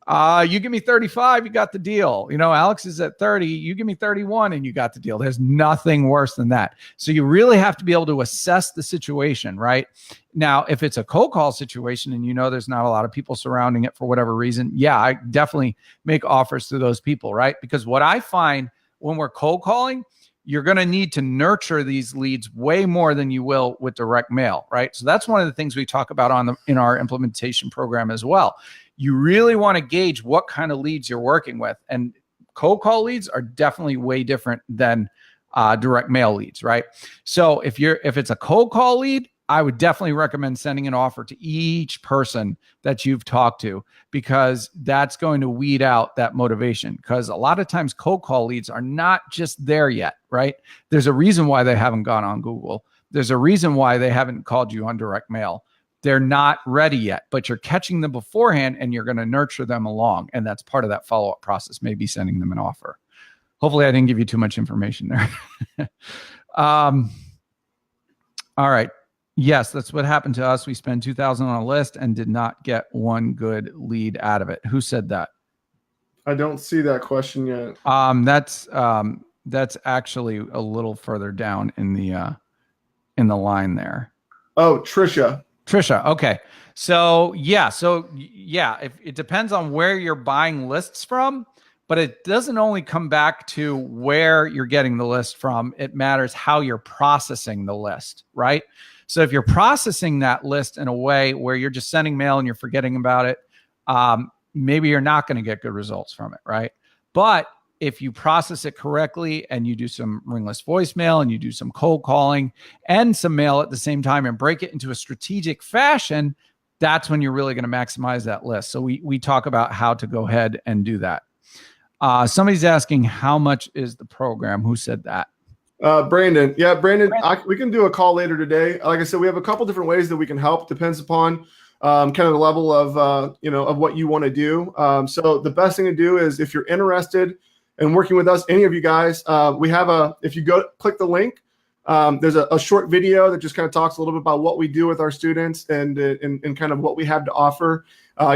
A: You give me 35, you got the deal. Alex is at 30, you give me 31 and you got the deal. There's nothing worse than that. So you really have to be able to assess the situation, right? Now, if it's a cold call situation and there's not a lot of people surrounding it for whatever reason, yeah, I definitely make offers to those people, right? Because what I find when we're cold calling, you're going to need to nurture these leads way more than you will with direct mail, right? So that's one of the things we talk about in our implementation program as well. You really want to gauge what kind of leads you're working with. And cold call leads are definitely way different than direct mail leads, right? So if it's a cold call lead, I would definitely recommend sending an offer to each person that you've talked to, because that's going to weed out that motivation. Because a lot of times cold call leads are not just there yet, right? There's a reason why they haven't gone on Google. There's a reason why they haven't called you on direct mail. They're not ready yet, but you're catching them beforehand and you're going to nurture them along. And that's part of that follow-up process, maybe sending them an offer. Hopefully I didn't give you too much information there. All right. Yes, that's what happened to us. We spent $2,000 on a list and did not get one good lead out of it. Who said that?
B: I don't see that question yet.
A: That's actually a little further down in the line there.
B: Oh, Trisha.
A: Okay. So yeah, if it depends on where you're buying lists from, but it doesn't only come back to where you're getting the list from. It matters how you're processing the list, right? So if you're processing that list in a way where you're just sending mail and you're forgetting about it, maybe you're not going to get good results from it, right? But if you process it correctly and you do some ringless voicemail and you do some cold calling and some mail at the same time and break it into a strategic fashion, that's when you're really going to maximize that list. So we talk about how to go ahead and do that. Somebody's asking, how much is the program? Who said that?
B: Brandon. Yeah, Brandon. We can do a call later today. Like I said, we have a couple different ways that we can help. Depends upon kind of the level of of what you want to do. So the best thing to do is, if you're interested in working with us, any of you guys, we have if you click the link, there's a short video that just kind of talks a little bit about what we do with our students and kind of what we have to offer.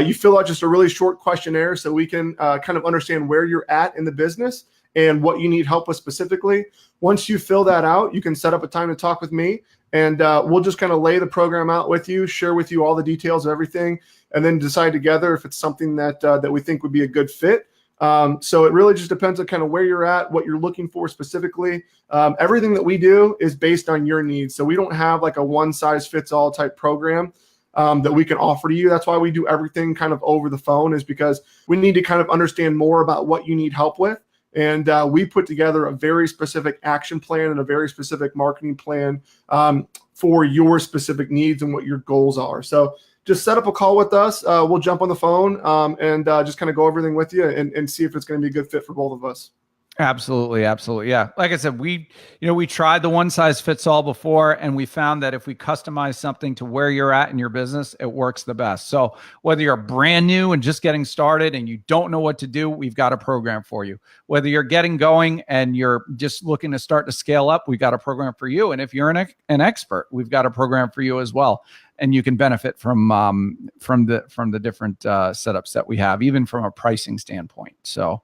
B: You fill out just a really short questionnaire so we can kind of understand where you're at in the business and what you need help with specifically. Once you fill that out, you can set up a time to talk with me, and we'll just kind of lay the program out with you, share with you all the details of everything, and then decide together if it's something that we think would be a good fit. So it really just depends on kind of where you're at, what you're looking for specifically. Everything that we do is based on your needs. So we don't have like a one size fits all type program that we can offer to you. That's why we do everything kind of over the phone, is because we need to kind of understand more about what you need help with. And we put together a very specific action plan and a very specific marketing plan for your specific needs and what your goals are. So just set up a call with us. We'll jump on the phone and just kind of go everything with you and see if it's going to be a good fit for both of us.
A: Absolutely. Absolutely. Yeah. Like I said, we tried the one size fits all before, and we found that if we customize something to where you're at in your business, it works the best. So whether you're brand new and just getting started and you don't know what to do, we've got a program for you. Whether you're getting going and you're just looking to start to scale up, we've got a program for you. And if you're an expert, we've got a program for you as well. And you can benefit from the different setups that we have, even from a pricing standpoint. So,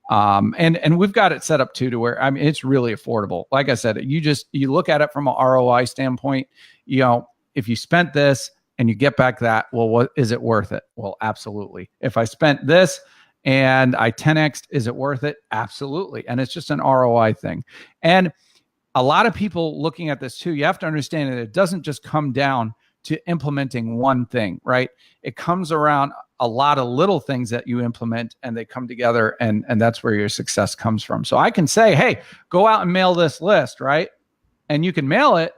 A: and we've got it set up too to where, I mean, it's really affordable. Like I said, you look at it from an ROI standpoint. If you spent this and you get back that, well, what is it worth it? Well, absolutely. If I spent this and I 10x'd, is it worth it? Absolutely. And it's just an ROI thing. And a lot of people looking at this too, you have to understand that it doesn't just come down to implementing one thing, right? It comes around a lot of little things that you implement, and they come together, and that's where your success comes from. So I can say, hey, go out and mail this list, right? And you can mail it,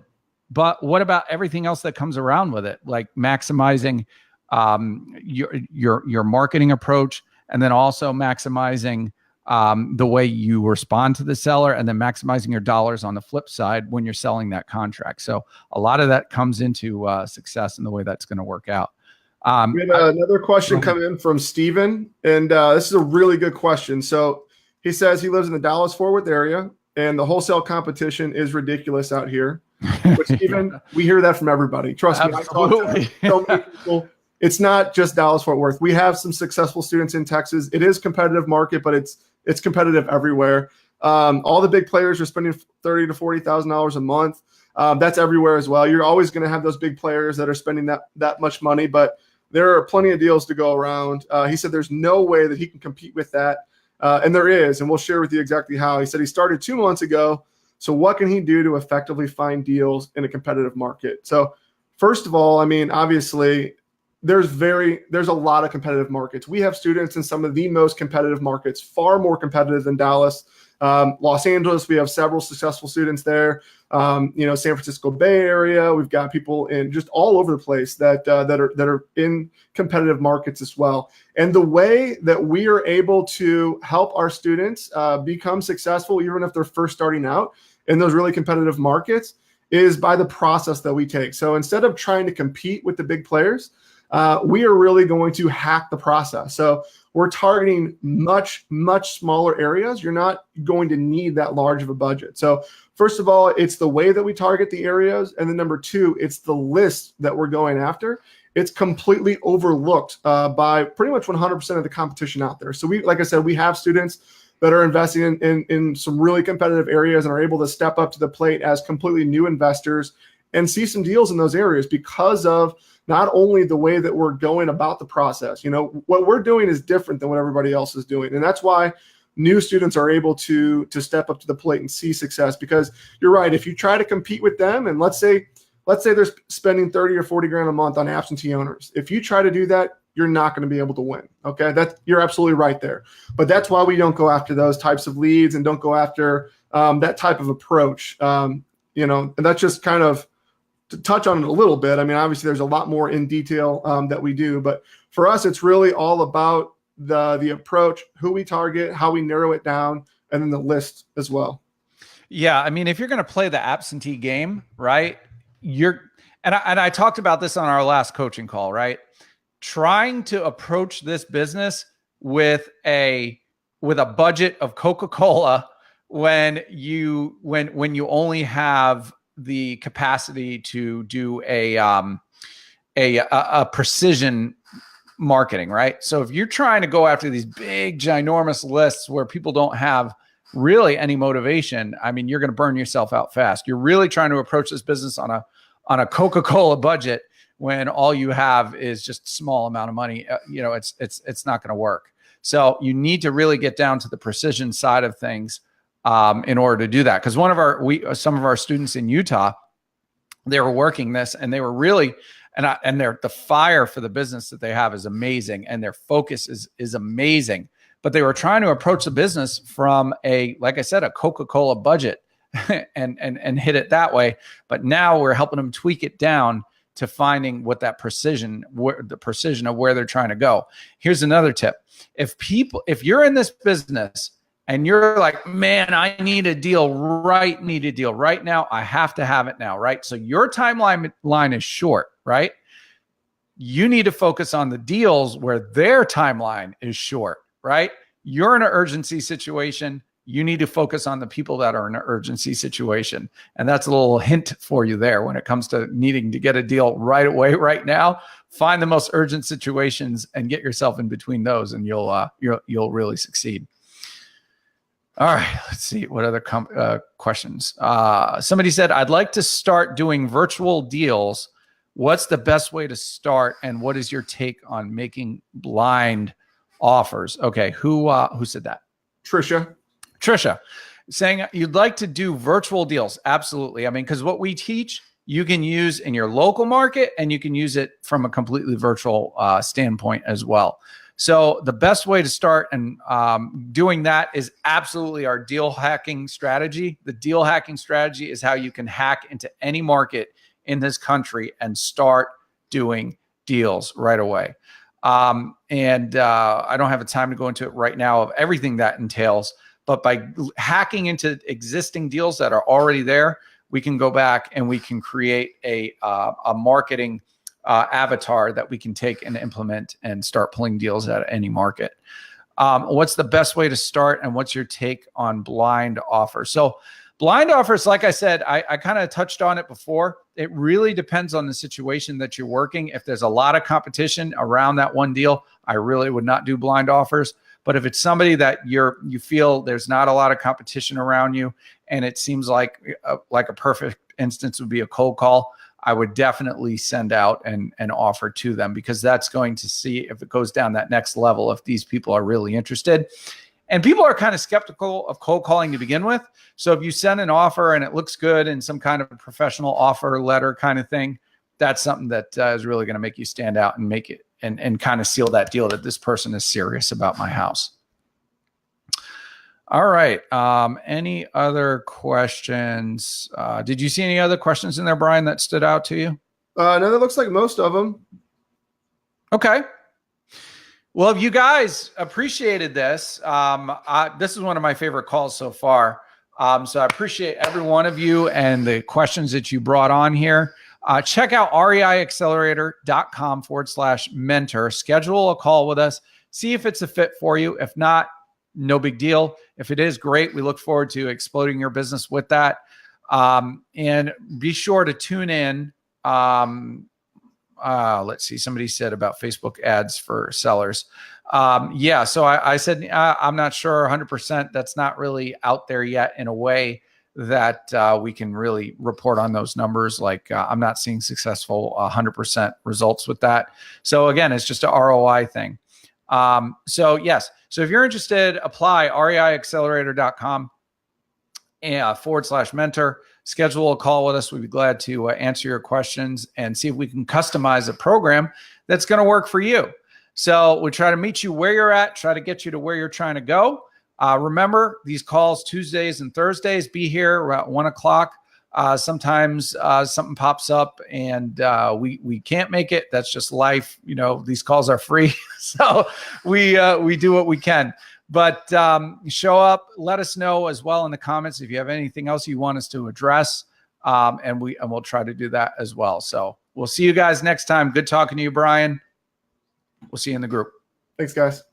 A: but what about everything else that comes around with it? Like maximizing your marketing approach, and then also maximizing the way you respond to the seller, and then maximizing your dollars on the flip side when you're selling that contract. So a lot of that comes into success and the way that's going to work out.
B: We have another question coming in from Steven, and this is a really good question. So he says he lives in the Dallas-Fort Worth area, and the wholesale competition is ridiculous out here. But Steven, we hear that from everybody. Trust me, I talk to so many people. It's not just Dallas-Fort Worth. We have some successful students in Texas. It is a competitive market, but it's competitive everywhere. All the big players are spending $30,000 to $40,000 a month. That's everywhere as well. You're always going to have those big players that are spending that much money, but there are plenty of deals to go around. He said there's no way that he can compete with that, and there is, and we'll share with you exactly how. He said he started 2 months ago, so what can he do to effectively find deals in a competitive market? So first of all, I mean, obviously, there's a lot of competitive markets. We have students in some of the most competitive markets, far more competitive than Dallas. Los Angeles, we have several successful students there. San Francisco Bay Area, we've got people in just all over the place that are in competitive markets as well. And the way that we are able to help our students become successful, even if they're first starting out in those really competitive markets, is by the process that we take. So instead of trying to compete with the big players, we are really going to hack the process. So we're targeting much, much smaller areas. You're not going to need that large of a budget. So first of all, it's the way that we target the areas. And then number two, it's the list that we're going after. It's completely overlooked by pretty much 100% of the competition out there. So like I said, we have students that are investing in some really competitive areas and are able to step up to the plate as completely new investors and see some deals in those areas because of not only the way that we're going about the process. What we're doing is different than what everybody else is doing. And that's why new students are able to step up to the plate and see success, because you're right. If you try to compete with them, and let's say they're spending 30 or 40 grand a month on absentee owners. If you try to do that, you're not going to be able to win. Okay. You're absolutely right there. But that's why we don't go after those types of leads and don't go after that type of approach. And that's just kind of to touch on it a little bit. I mean, obviously there's a lot more in detail that we do, but for us, it's really all about the approach, who we target, how we narrow it down, and then the list as well.
A: Yeah. I mean, if you're going to play the absentee game, right, and I talked about this on our last coaching call, right? Trying to approach this business with a budget of Coca-Cola when you only have the capacity to do a precision marketing, right? So if you're trying to go after these big, ginormous lists where people don't have really any motivation, I mean, you're going to burn yourself out fast. You're really trying to approach this business on a Coca-Cola budget when all you have is just a small amount of money. It's not going to work. So you need to really get down to the precision side of things in order to do that. Because some of our students in Utah, they were working this, and they were really, and the fire for the business that they have is amazing, and their focus is amazing. But they were trying to approach the business from like I said, a Coca-Cola budget and hit it that way. But now we're helping them tweak it down to finding what that the precision of where they're trying to go. Here's another tip. If you're in this business and you're like, man, I need a deal right now. I have to have it now, right? So your timeline is short, right? You need to focus on the deals where their timeline is short, right? You're in an urgency situation. You need to focus on the people that are in an urgency situation. And that's a little hint for you there when it comes to needing to get a deal right away, right now. Find the most urgent situations and get yourself in between those, and you'll really succeed. All right, let's see what other questions. Somebody said, I'd like to start doing virtual deals. What's the best way to start, and what is your take on making blind offers? Okay, who said that? Trisha, saying you'd like to do virtual deals. Absolutely. I mean, because what we teach, you can use in your local market, and you can use it from a completely virtual standpoint as well. So the best way to start and doing that is absolutely our deal hacking strategy. The deal hacking strategy is how you can hack into any market in this country and start doing deals right away. And I don't have the time to go into it right now of everything that entails. But by hacking into existing deals that are already there, we can go back and we can create a marketing avatar that we can take and implement and start pulling deals out of any market. What's the best way to start, and what's your take on blind offers? So blind offers, like I said, I kind of touched on it before. It really depends on the situation that you're working. If there's a lot of competition around that one deal, I really would not do blind offers. But if it's somebody that you feel there's not a lot of competition around you, and it seems like a perfect instance would be a cold call, I would definitely send out an offer to them, because that's going to see if it goes down that next level, if these people are really interested. And people are kind of skeptical of cold calling to begin with. So if you send an offer and it looks good and some kind of a professional offer letter kind of thing, that's something that is really going to make you stand out and make it and kind of seal that deal that this person is serious about my house. All right. Any other questions? Did you see any other questions in there, Brian, that stood out to you?
B: No, that looks like most of them.
A: Okay. Well, if you guys appreciated this, this is one of my favorite calls so far. So I appreciate every one of you and the questions that you brought on here. Check out reiaccelerator.com/mentor. Schedule a call with us. See if it's a fit for you. If not, no big deal. If it is, great. We look forward to exploding your business with that. And be sure to tune in. Let's see. Somebody said about Facebook ads for sellers. Yeah. So I said, I'm not sure 100%. That's not really out there yet in a way that we can really report on those numbers. Like I'm not seeing successful 100% results with that. So again, it's just an ROI thing. So yes. So if you're interested, apply reiaccelerator.com/mentor. Schedule a call with us. We'd be glad to answer your questions and see if we can customize a program that's going to work for you. So we try to meet you where you're at, try to get you to where you're trying to go. Remember, these calls Tuesdays and Thursdays, be here around 1 o'clock. Sometimes something pops up and we can't make it. That's just life. You know, these calls are free. So we do what we can. But show up, let us know as well in the comments if you have anything else you want us to address. And we'll try to do that as well. So we'll see you guys next time. Good talking to you, Brian. We'll see you in the group.
B: Thanks, guys.